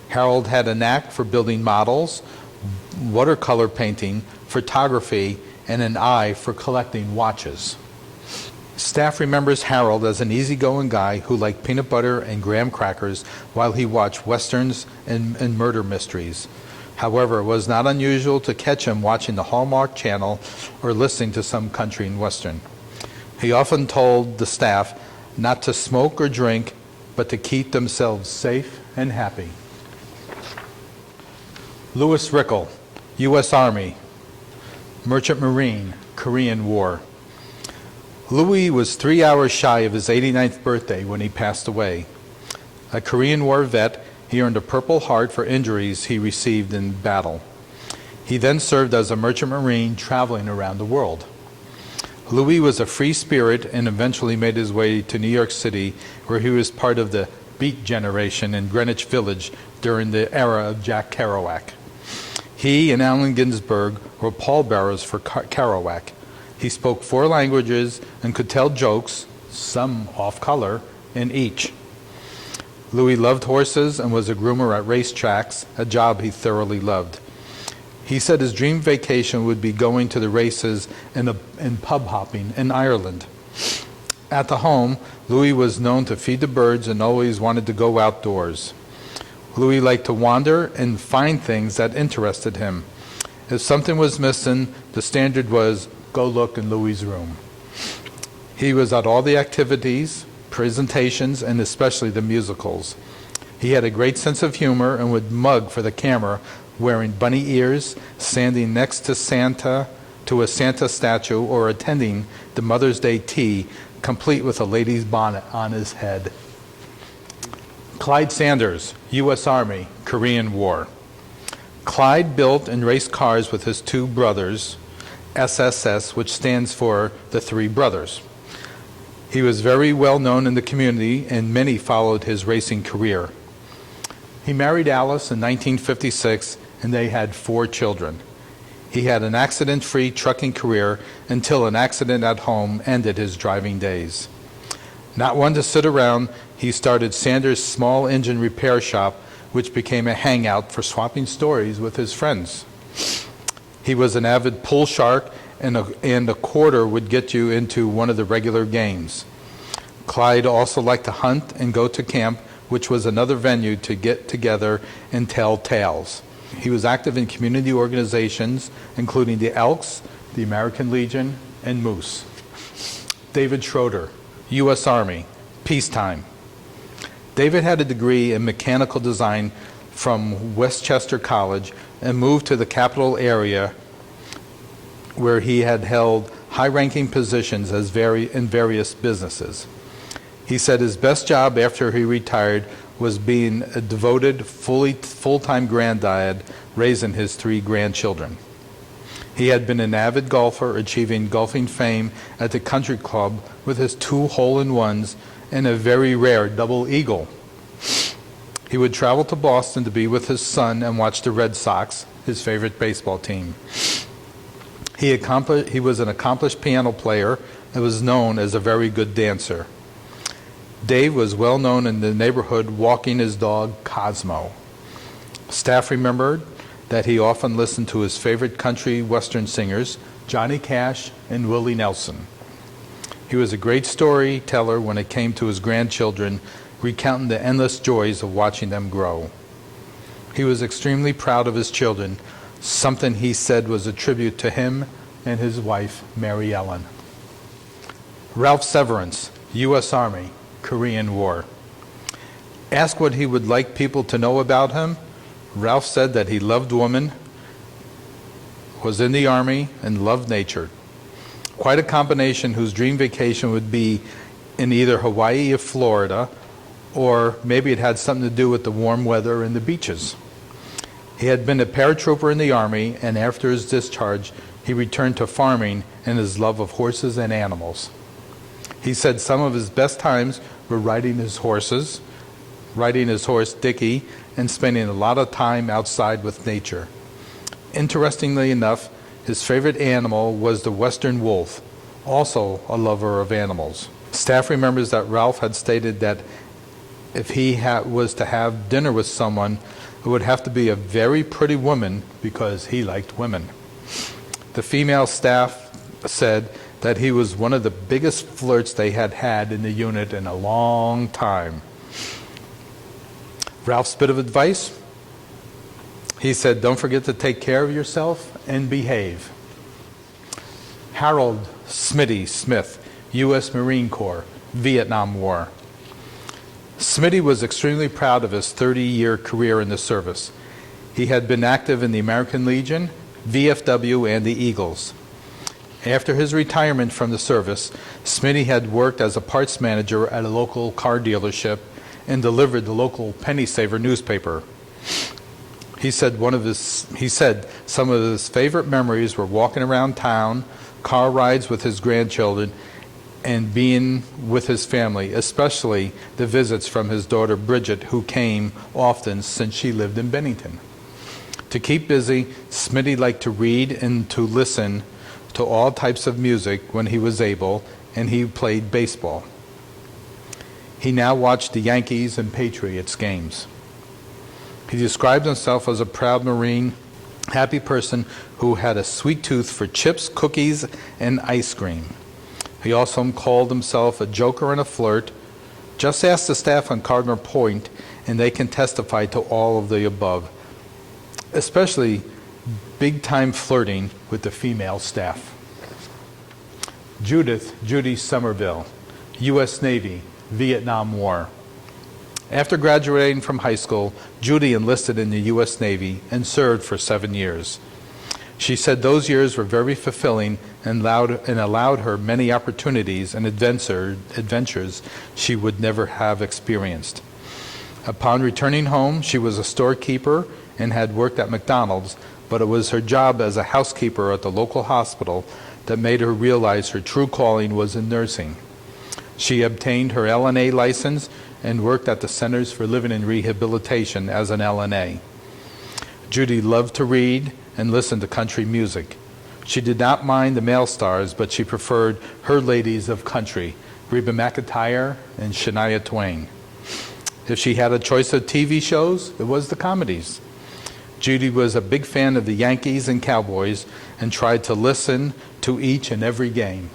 Harold had a knack for building models, watercolor painting, photography, and an eye for collecting watches. Staff remembers Harold as an easygoing guy who liked peanut butter and graham crackers while he watched westerns and murder mysteries. However, it was not unusual to catch him watching the Hallmark Channel or listening to some country and western. He often told the staff not to smoke or drink, but to keep themselves safe and happy. Louis Rickel, U.S. Army, Merchant Marine, Korean War. Louis was 3 hours shy of his 89th birthday when he passed away. A Korean War vet, he earned a Purple Heart for injuries he received in battle. He then served as a merchant marine traveling around the world. Louis was a free spirit and eventually made his way to New York City, where he was part of the Beat generation in Greenwich Village during the era of Jack Kerouac. He and Allen Ginsberg were pallbearers for Kerouac. He spoke 4 languages and could tell jokes, some off-color, in each. Louis loved horses and was a groomer at racetracks, a job he thoroughly loved. He said his dream vacation would be going to the races and pub hopping in Ireland. At the home, Louis was known to feed the birds and always wanted to go outdoors. Louis liked to wander and find things that interested him. If something was missing, the standard was, go look in Louis' room. He was at all the activities, presentations, and especially the musicals. He had a great sense of humor and would mug for the camera, wearing bunny ears, standing next to a Santa statue, or attending the Mother's Day tea, complete with a lady's bonnet on his head. Clyde Sanders, U.S. Army, Korean War. Clyde built and raced cars with his 2 brothers, SSS, which stands for the 3 brothers. He was very well known in the community, and many followed his racing career. He married Alice in 1956 and they had 4 children. He had an accident-free trucking career until an accident at home ended his driving days. Not one to sit around, he started Sanders' small engine repair shop, which became a hangout for swapping stories with his friends. He was an avid pool shark, and a quarter would get you into one of the regular games. Clyde also liked to hunt and go to camp, which was another venue to get together and tell tales. He was active in community organizations, including the Elks, the American Legion, and Moose. David Schroeder, U.S. Army, peacetime. David had a degree in mechanical design from Westchester College and moved to the capital area where he had held high-ranking positions in various businesses. He said his best job after he retired was being a devoted, full-time granddad raising his 3 grandchildren. He had been an avid golfer, achieving golfing fame at the country club with his 2 hole-in-ones and a very rare double eagle. He would travel to Boston to be with his son and watch the Red Sox, his favorite baseball team. He was an accomplished piano player and was known as a very good dancer. Dave was well known in the neighborhood walking his dog, Cosmo. Staff remembered that he often listened to his favorite country western singers, Johnny Cash and Willie Nelson. He was a great storyteller when it came to his grandchildren, recounting the endless joys of watching them grow. He was extremely proud of his children, something he said was a tribute to him and his wife, Mary Ellen. Ralph Severance, U.S. Army, Korean War. Asked what he would like people to know about him, Ralph said that he loved women, was in the Army, and loved nature. Quite a combination whose dream vacation would be in either Hawaii or Florida, or maybe it had something to do with the warm weather and the beaches. He had been a paratrooper in the Army, and after his discharge, he returned to farming and his love of horses and animals. He said some of his best times were riding his horse Dickie, and spending a lot of time outside with nature. Interestingly enough, his favorite animal was the western wolf, also a lover of animals. Staff remembers that Ralph had stated that if he was to have dinner with someone, it would have to be a very pretty woman because he liked women. The female staff said that he was one of the biggest flirts they had had in the unit in a long time. Ralph's bit of advice, he said, don't forget to take care of yourself and behave. Harold Smitty Smith, U.S. Marine Corps, Vietnam War. Smitty was extremely proud of his 30-year career in the service. He had been active in the American Legion, VFW, and the Eagles. After his retirement from the service, Smitty had worked as a parts manager at a local car dealership and delivered the local penny saver newspaper. He said some of his favorite memories were walking around town, car rides with his grandchildren, and being with his family, especially the visits from his daughter Bridget, who came often since she lived in Bennington. To keep busy, Smitty liked to read and to listen to all types of music when he was able, and he played baseball. He now watched the Yankees and Patriots games. He described himself as a proud Marine, happy person who had a sweet tooth for chips, cookies, and ice cream. He also called himself a joker and a flirt. Just ask the staff on Cardinal Point, and they can testify to all of the above, especially big-time flirting with the female staff. Judith Judy Somerville, U.S. Navy, Vietnam War. After graduating from high school, Judy enlisted in the U.S. Navy and served for 7 years. She said those years were very fulfilling and allowed her many opportunities and adventures she would never have experienced. Upon returning home, she was a storekeeper and had worked at McDonald's, but it was her job as a housekeeper at the local hospital that made her realize her true calling was in nursing. She obtained her LNA license and worked at the Centers for Living and Rehabilitation as an LNA. Judy loved to read and listen to country music. She did not mind the male stars, but she preferred her ladies of country, Reba McEntire and Shania Twain. If she had a choice of TV shows, it was the comedies. Judy was a big fan of the Yankees and Cowboys and tried to listen to each and every game.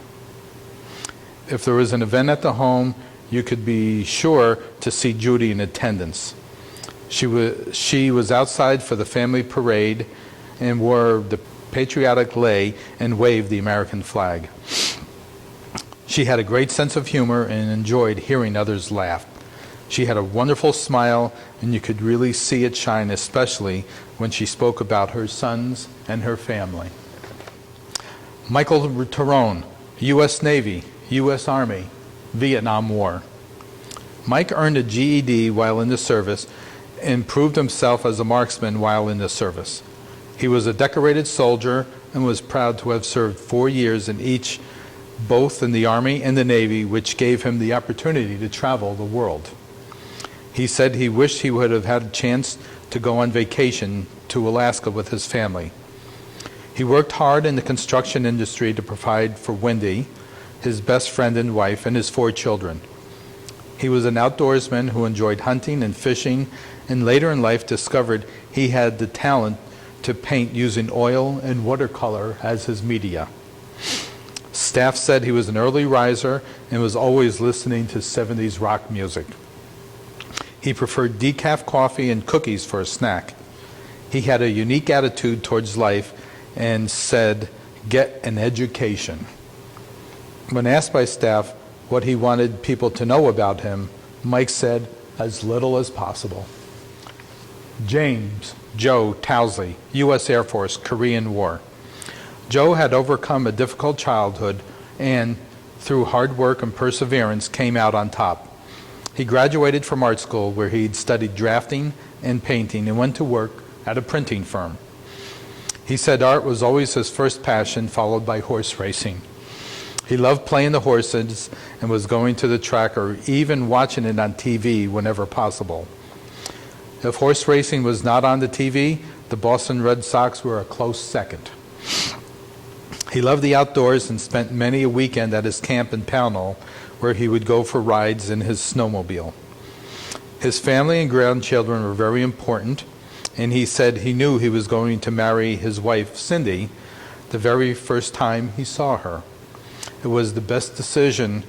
If there was an event at the home, you could be sure to see Judy in attendance. She was outside for the family parade and wore the patriotic lei and waved the American flag. She had a great sense of humor and enjoyed hearing others laugh. She had a wonderful smile, and you could really see it shine, especially when she spoke about her sons and her family. Michael Tyrone, U.S. Navy, U.S. Army, Vietnam War. Mike earned a GED while in the service and proved himself as a marksman while in the service. He was a decorated soldier and was proud to have served 4 years in each, both in the Army and the Navy, which gave him the opportunity to travel the world. He said he wished he would have had a chance to go on vacation to Alaska with his family. He worked hard in the construction industry to provide for Wendy, his best friend and wife, and his 4 children. He was an outdoorsman who enjoyed hunting and fishing, and later in life discovered he had the talent to paint using oil and watercolor as his media. Staff said he was an early riser and was always listening to 70s rock music. He preferred decaf coffee and cookies for a snack. He had a unique attitude towards life and said, "Get an education." When asked by staff what he wanted people to know about him, Mike said, "As little as possible." James Joe Towsley, U.S. Air Force, Korean War. Joe had overcome a difficult childhood and, through hard work and perseverance, came out on top. He graduated from art school where he'd studied drafting and painting and went to work at a printing firm. He said art was always his first passion, followed by horse racing. He loved playing the horses and was going to the track or even watching it on TV whenever possible. If horse racing was not on the TV, the Boston Red Sox were a close second. He loved the outdoors and spent many a weekend at his camp in Pownell, where he would go for rides in his snowmobile. His family and grandchildren were very important, and he said he knew he was going to marry his wife, Cindy, the very first time he saw her. It was the best decision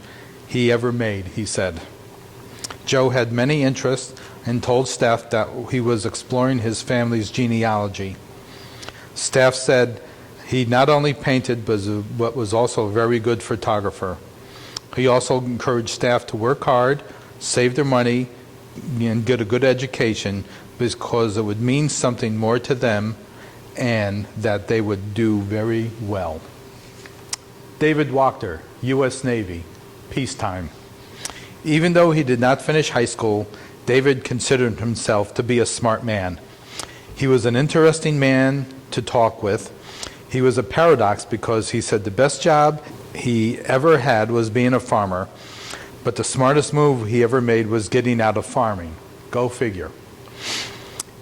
he ever made, he said. Joe had many interests and told staff that he was exploring his family's genealogy. Staff said he not only painted but was also a very good photographer. He also encouraged staff to work hard, save their money, and get a good education because it would mean something more to them and that they would do very well. David Wachter, U.S. Navy, peacetime. Even though he did not finish high school, David considered himself to be a smart man. He was an interesting man to talk with. He was a paradox because he said the best job he ever had was being a farmer, but the smartest move he ever made was getting out of farming. Go figure.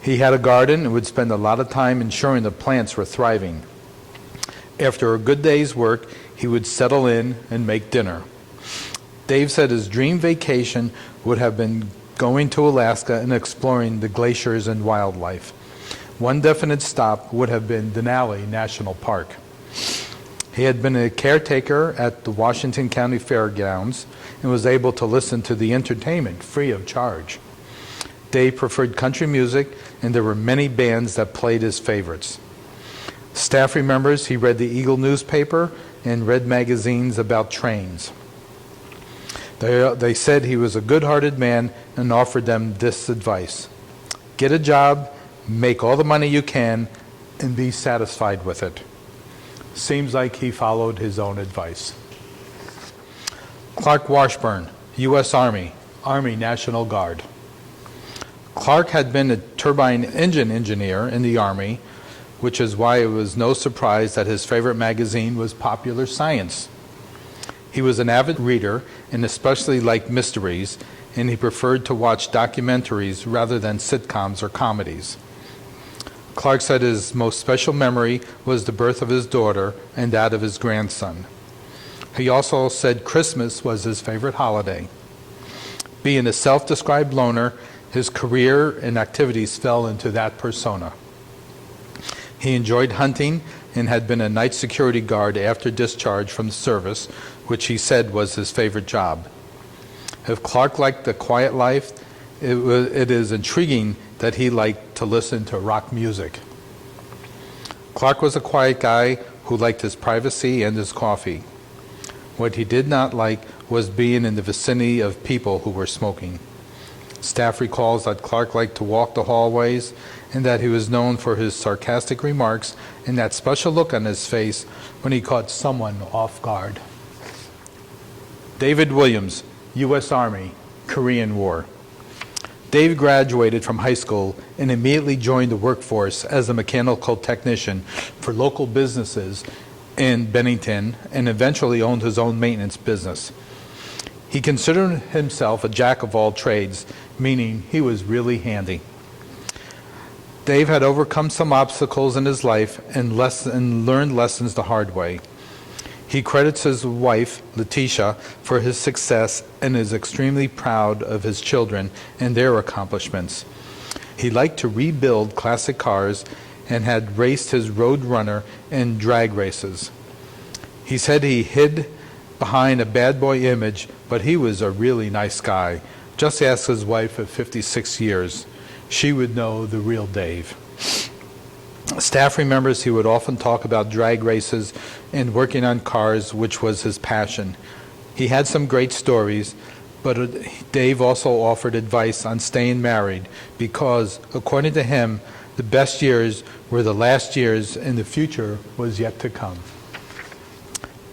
He had a garden and would spend a lot of time ensuring the plants were thriving. After a good day's work, he would settle in and make dinner. Dave said his dream vacation would have been going to Alaska and exploring the glaciers and wildlife. One definite stop would have been Denali National Park. He had been a caretaker at the Washington County Fairgrounds and was able to listen to the entertainment free of charge. Dave preferred country music, and there were many bands that played his favorites. Staff remembers he read the Eagle newspaper and read magazines about trains. They said he was a good-hearted man and offered them this advice: get a job, make all the money you can, and be satisfied with it. Seems like he followed his own advice. Clark Washburn, U.S. Army, Army National Guard. Clark had been a turbine engine engineer in the Army, which is why it was no surprise that his favorite magazine was Popular Science. He was an avid reader and especially liked mysteries, and he preferred to watch documentaries rather than sitcoms or comedies. Clark said his most special memory was the birth of his daughter and that of his grandson. He also said Christmas was his favorite holiday. Being a self-described loner, his career and activities fell into that persona. He enjoyed hunting and had been a night security guard after discharge from the service, which he said was his favorite job. If Clark liked the quiet life, it is intriguing that he liked to listen to rock music. Clark was a quiet guy who liked his privacy and his coffee. What he did not like was being in the vicinity of people who were smoking. Staff recalls that Clark liked to walk the hallways and that he was known for his sarcastic remarks and that special look on his face when he caught someone off guard. David Williams, U.S. Army, Korean War. Dave graduated from high school and immediately joined the workforce as a mechanical technician for local businesses in Bennington and eventually owned his own maintenance business. He considered himself a jack of all trades, meaning he was really handy. Dave had overcome some obstacles in his life and learned lessons the hard way. He credits his wife, Letitia, for his success and is extremely proud of his children and their accomplishments. He liked to rebuild classic cars and had raced his Road Runner in drag races. He said he hid behind a bad boy image, but he was a really nice guy. Just ask his wife of 56 years. She would know the real Dave. Staff remembers he would often talk about drag races and working on cars, which was his passion. He had some great stories, but Dave also offered advice on staying married because, according to him, the best years were the last years and the future was yet to come.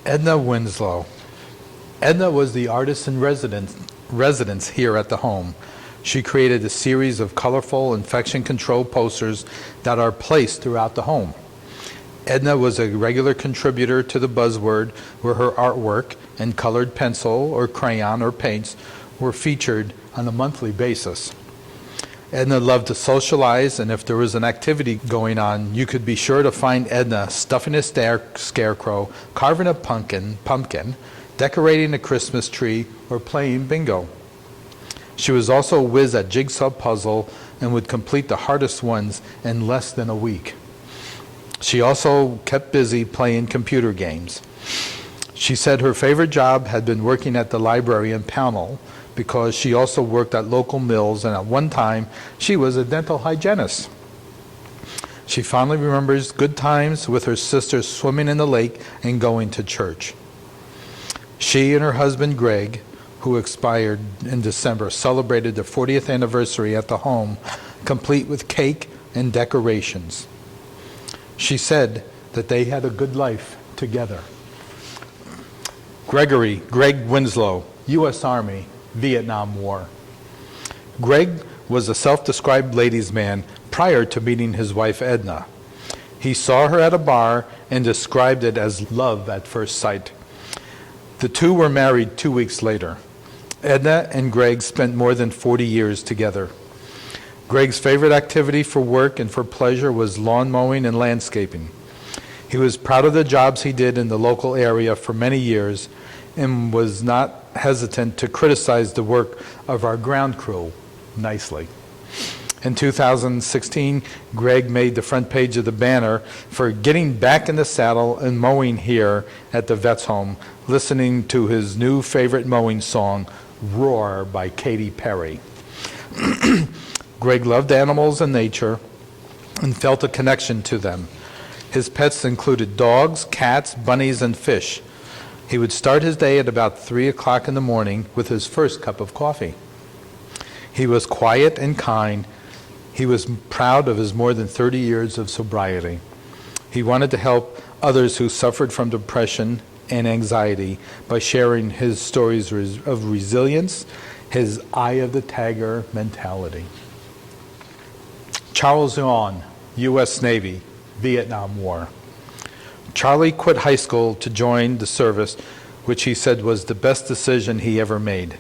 Edna Winslow. Edna was the artist in residence here at the home. She created a series of colorful infection control posters that are placed throughout the home. Edna was a regular contributor to the Buzzword, where her artwork and colored pencil or crayon or paints were featured on a monthly basis. Edna loved to socialize, and if there was an activity going on, you could be sure to find Edna stuffing a scarecrow, carving a pumpkin, decorating a Christmas tree, or playing bingo. She was also a whiz at jigsaw puzzle and would complete the hardest ones in less than a week. She also kept busy playing computer games. She said her favorite job had been working at the library in Pownell because she also worked at local mills, and at one time she was a dental hygienist. She fondly remembers good times with her sisters swimming in the lake and going to church. She and her husband Greg, who expired in December, celebrated their 40th anniversary at the home, complete with cake and decorations. She said that they had a good life together. Greg Winslow, U.S. Army, Vietnam War. Greg was a self-described ladies' man prior to meeting his wife Edna. He saw her at a bar and described it as love at first sight. The two were married 2 weeks later. Edna and Greg spent more than 40 years together. Greg's favorite activity for work and for pleasure was lawn mowing and landscaping. He was proud of the jobs he did in the local area for many years and was not hesitant to criticize the work of our ground crew nicely. In 2016, Greg made the front page of the banner for getting back in the saddle and mowing here at the Vets Home, listening to his new favorite mowing song, Roar by Katy Perry. Greg loved animals and nature and felt a connection to them. His pets included dogs, cats, bunnies, and fish. He would start his day at about 3 o'clock in the morning with his first cup of coffee. He was quiet and kind. He was proud of his more than 30 years of sobriety. He wanted to help others who suffered from depression and anxiety by sharing his stories of resilience, his eye of the tiger mentality. Charles Yuan, U.S. Navy, Vietnam War. Charlie quit high school to join the service, which he said was the best decision he ever made.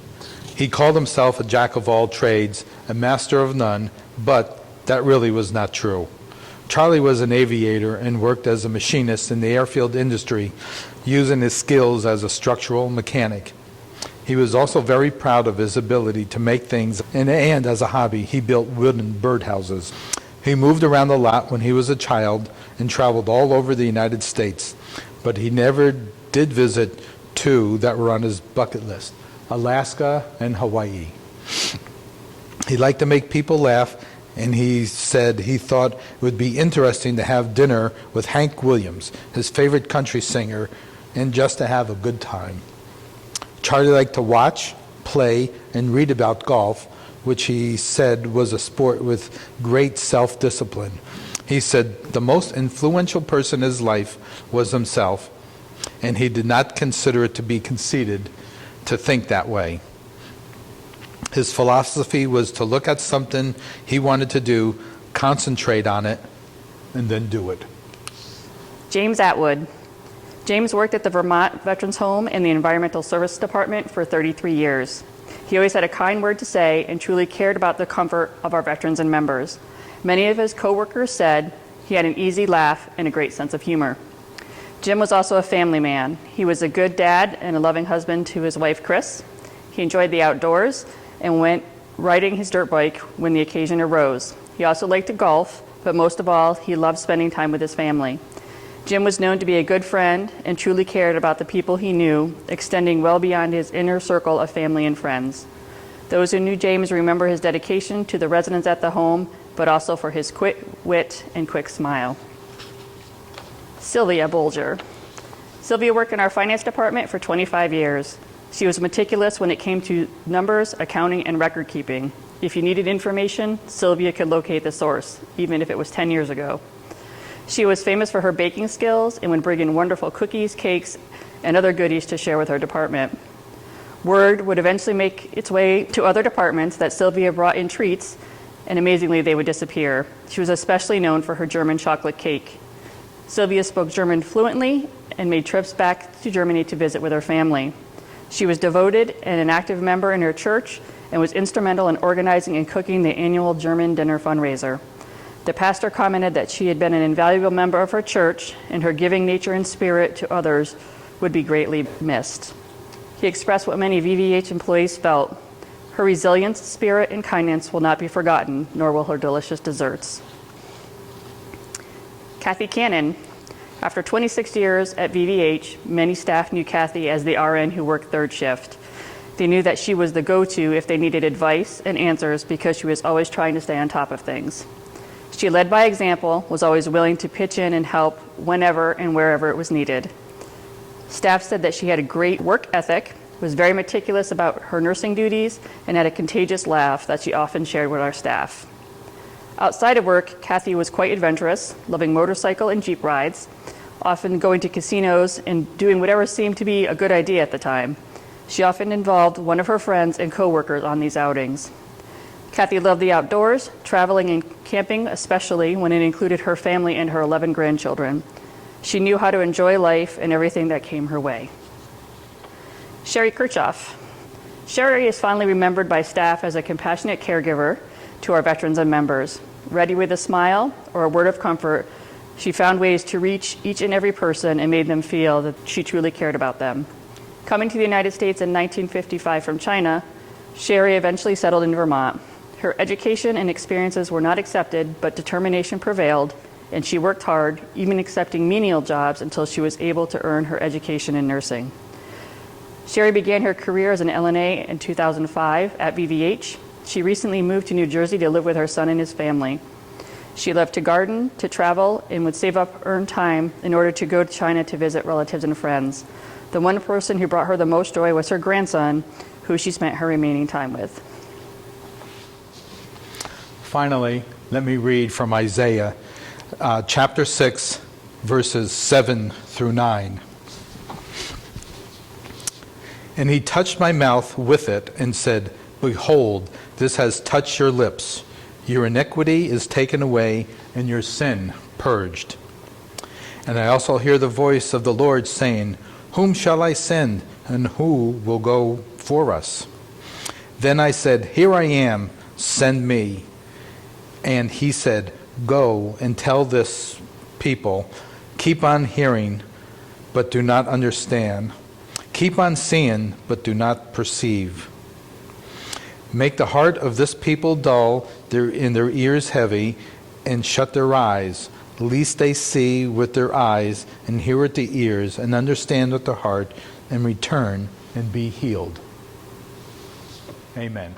He called himself a jack of all trades, a master of none, but that really was not true. Charlie was an aviator and worked as a machinist in the airfield industry, using his skills as a structural mechanic. He was also very proud of his ability to make things, and as a hobby, he built wooden birdhouses. He moved around a lot when he was a child and traveled all over the United States, but he never did visit two that were on his bucket list, Alaska and Hawaii. He liked to make people laugh, and he said he thought it would be interesting to have dinner with Hank Williams, his favorite country singer, and just to have a good time. Charlie liked to watch, play, and read about golf, which he said was a sport with great self-discipline. He said the most influential person in his life was himself, and he did not consider it to be conceited to think that way. His philosophy was to look at something he wanted to do, concentrate on it, and then do it. James Atwood. James worked at the Vermont Veterans Home and the Environmental Service Department for 33 years. He always had a kind word to say and truly cared about the comfort of our veterans and members. Many of his coworkers said he had an easy laugh and a great sense of humor. Jim was also a family man. He was a good dad and a loving husband to his wife, Chris. He enjoyed the outdoors and went riding his dirt bike when the occasion arose. He also liked to golf, but most of all, he loved spending time with his family. Jim was known to be a good friend and truly cared about the people he knew, extending well beyond his inner circle of family and friends. Those who knew James remember his dedication to the residents at the home, but also for his quick wit and quick smile. Sylvia Bolger. Sylvia worked in our finance department for 25 years. She was meticulous when it came to numbers, accounting, and record keeping. If you needed information, Sylvia could locate the source, even if it was 10 years ago. She was famous for her baking skills and would bring in wonderful cookies, cakes, and other goodies to share with her department. Word would eventually make its way to other departments that Sylvia brought in treats, and amazingly, they would disappear. She was especially known for her German chocolate cake. Sylvia spoke German fluently and made trips back to Germany to visit with her family. She was devoted and an active member in her church and was instrumental in organizing and cooking the annual German dinner fundraiser. The pastor commented that she had been an invaluable member of her church, and her giving nature and spirit to others would be greatly missed. He expressed what many VVH employees felt. Her resilience, spirit, and kindness will not be forgotten, nor will her delicious desserts. Kathy Cannon. After 26 years at VVH, many staff knew Kathy as the RN who worked third shift. They knew that she was the go-to if they needed advice and answers because she was always trying to stay on top of things. She led by example, was always willing to pitch in and help whenever and wherever it was needed. Staff said that she had a great work ethic, was very meticulous about her nursing duties, and had a contagious laugh that she often shared with our staff. Outside of work, Kathy was quite adventurous, loving motorcycle and Jeep rides, often going to casinos and doing whatever seemed to be a good idea at the time. She often involved one of her friends and coworkers on these outings. Kathy loved the outdoors, traveling and camping, especially when it included her family and her 11 grandchildren. She knew how to enjoy life and everything that came her way. Sherry Kirchhoff. Sherry is fondly remembered by staff as a compassionate caregiver to our veterans and members. Ready with a smile or a word of comfort, she found ways to reach each and every person and made them feel that she truly cared about them. Coming to the United States in 1955 from China, Sherry eventually settled in Vermont. Her education and experiences were not accepted, but determination prevailed, and she worked hard, even accepting menial jobs until she was able to earn her education in nursing. Sherry began her career as an LNA in 2005 at VVH. She recently moved to New Jersey to live with her son and his family. She loved to garden, to travel, and would save up earned time in order to go to China to visit relatives and friends. The one person who brought her the most joy was her grandson, who she spent her remaining time with. Finally, let me read from Isaiah chapter 6, verses 7 through 9. And he touched my mouth with it and said, Behold, this has touched your lips. Your iniquity is taken away, and your sin purged. And I also hear the voice of the Lord saying, Whom shall I send, and who will go for us? Then I said, Here I am, send me. And he said, Go and tell this people, keep on hearing, but do not understand. Keep on seeing, but do not perceive. Make the heart of this people dull, in their ears heavy, and shut their eyes, lest they see with their eyes, and hear with the ears, and understand with the heart, and return and be healed. Amen.